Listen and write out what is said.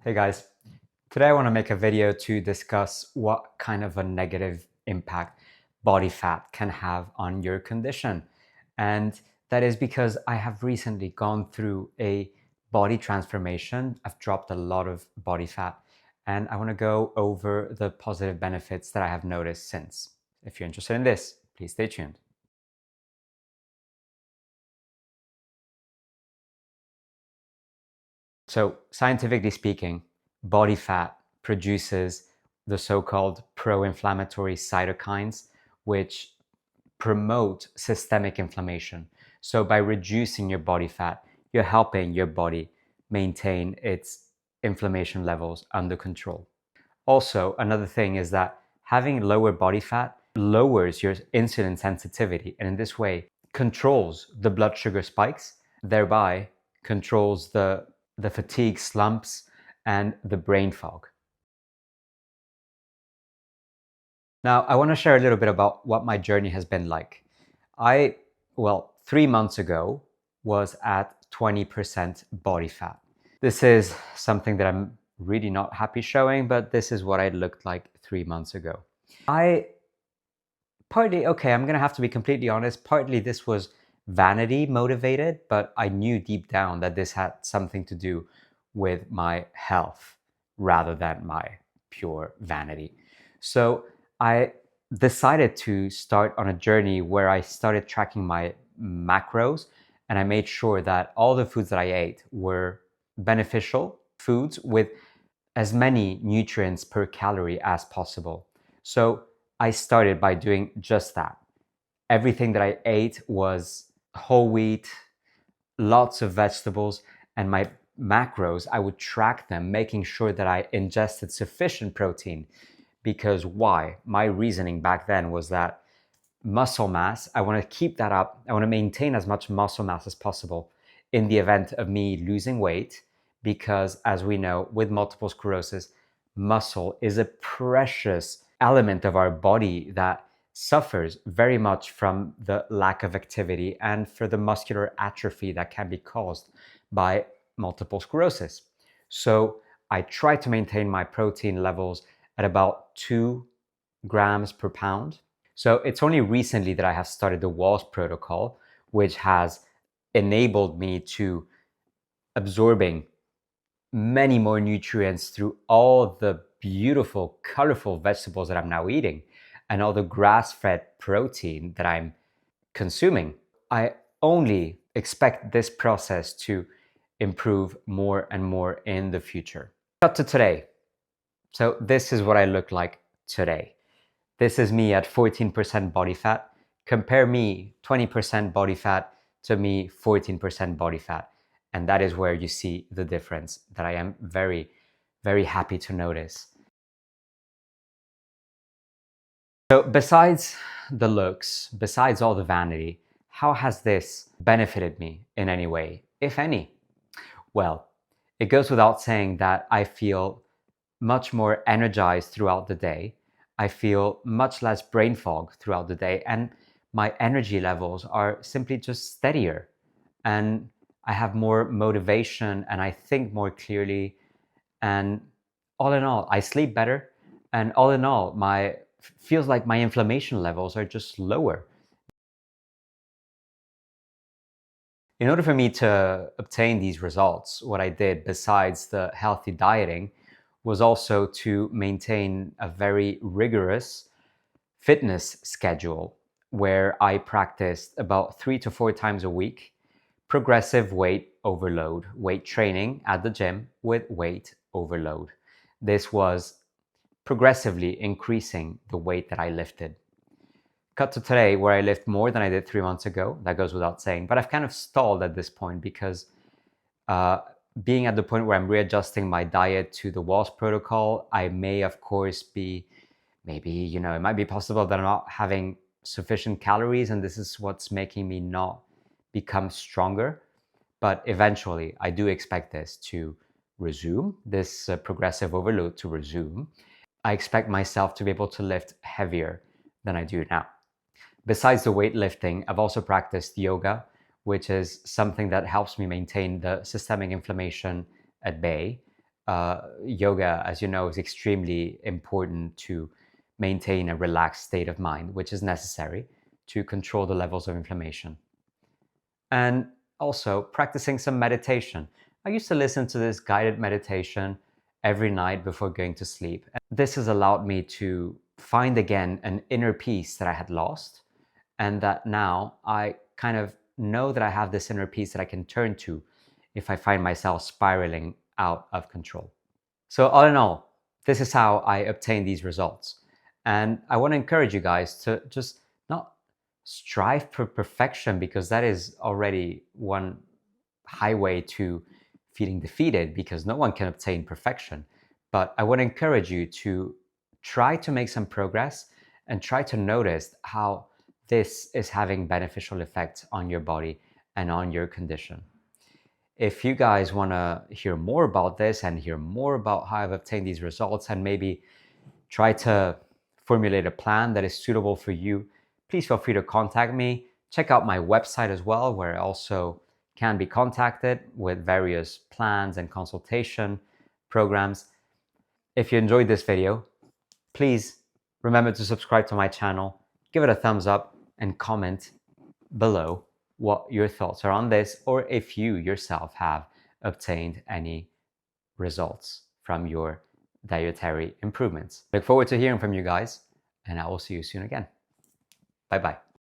Hey guys, today I want to make a video to discuss what kind of a negative impact body fat can have on your condition. And that is because I have recently gone through a body transformation. I've dropped a lot of body fat, and I want to go over the positive benefits that I have noticed since. If you're interested in this, please stay tuned. So, scientifically speaking, body fat produces the so-called pro-inflammatory cytokines, which promote systemic inflammation. So, by reducing your body fat, you're helping your body maintain its inflammation levels under control. Also, another thing is that having lower body fat lowers your insulin sensitivity, and in this way controls the blood sugar spikes, thereby controls the fatigue slumps and the brain fog. Now, I want to share a little bit about what my journey has been like. Well, 3 months ago was at 20% body fat. This is something that I'm really not happy showing, but this is what I looked like 3 months ago. I'm going to have to be completely honest, partly this was vanity motivated, but I knew deep down that this had something to do with my health rather than my pure vanity. So I decided to start on a journey where I started tracking my macros, and I made sure that all the foods that I ate were beneficial foods with as many nutrients per calorie as possible. So I started by doing just that. Everything that I ate was whole wheat, lots of vegetables, and my macros, I would track them, making sure that I ingested sufficient protein. Because why? My reasoning back then was that muscle mass, I want to keep that up. I want to maintain as much muscle mass as possible in the event of me losing weight, because as we know, with multiple sclerosis, muscle is a precious element of our body that suffers very much from the lack of activity and for the muscular atrophy that can be caused by multiple sclerosis. So I try to maintain my protein levels at about 2 grams per pound. So it's only recently that I have started the Wahls protocol, which has enabled me to absorbing many more nutrients through all the beautiful, colorful vegetables that I'm now eating and all the grass-fed protein that I'm consuming. I only expect this process to improve more and more in the future. Cut to today. So this is what I look like today. This is me at 14% body fat. Compare me 20% body fat to me 14% body fat. And that is where you see the difference that I am very, very happy to notice. So besides the looks, besides all the vanity, how has this benefited me in any way, if any? Well, it goes without saying that I feel much more energized throughout the day. I feel much less brain fog throughout the day, and my energy levels are simply just steadier. And I have more motivation and I think more clearly. And all in all, I sleep better. And all in all, feels like my inflammation levels are just lower. In order for me to obtain these results, what I did besides the healthy dieting was also to maintain a very rigorous fitness schedule where I practiced about 3 to 4 times a week progressive weight overload, weight training at the gym with weight overload. This was progressively increasing the weight that I lifted. Cut to today, where I lift more than I did 3 months ago. That goes without saying, but I've kind of stalled at this point because being at the point where I'm readjusting my diet to the Wahls protocol, I may, of course, be maybe, it might be possible that I'm not having sufficient calories and this is what's making me not become stronger. But eventually, I do expect this to resume, this progressive overload to resume. I expect myself to be able to lift heavier than I do now. Besides the weightlifting, I've also practiced yoga, which is something that helps me maintain the systemic inflammation at bay. yoga, as you know, is extremely important to maintain a relaxed state of mind, which is necessary to control the levels of inflammation. And also practicing some meditation. I used to listen to this guided meditation every night before going to sleep. This has allowed me to find again an inner peace that I had lost, and that now I kind of know that I have this inner peace that I can turn to if I find myself spiraling out of control. So all in all, this is how I obtain these results. And I want to encourage you guys to just not strive for perfection, because that is already one highway to feeling defeated, because no one can obtain perfection. But I want to encourage you to try to make some progress and try to notice how this is having beneficial effects on your body and on your condition. If you guys want to hear more about this and hear more about how I've obtained these results and maybe try to formulate a plan that is suitable for you, please feel free to contact me. Check out my website as well, where I also can be contacted with various plans and consultation programs. If you enjoyed this video, please remember to subscribe to my channel, give it a thumbs up, and comment below what your thoughts are on this, or if you yourself have obtained any results from your dietary improvements. Look forward to hearing from you guys, and I will see you soon again. Bye-bye.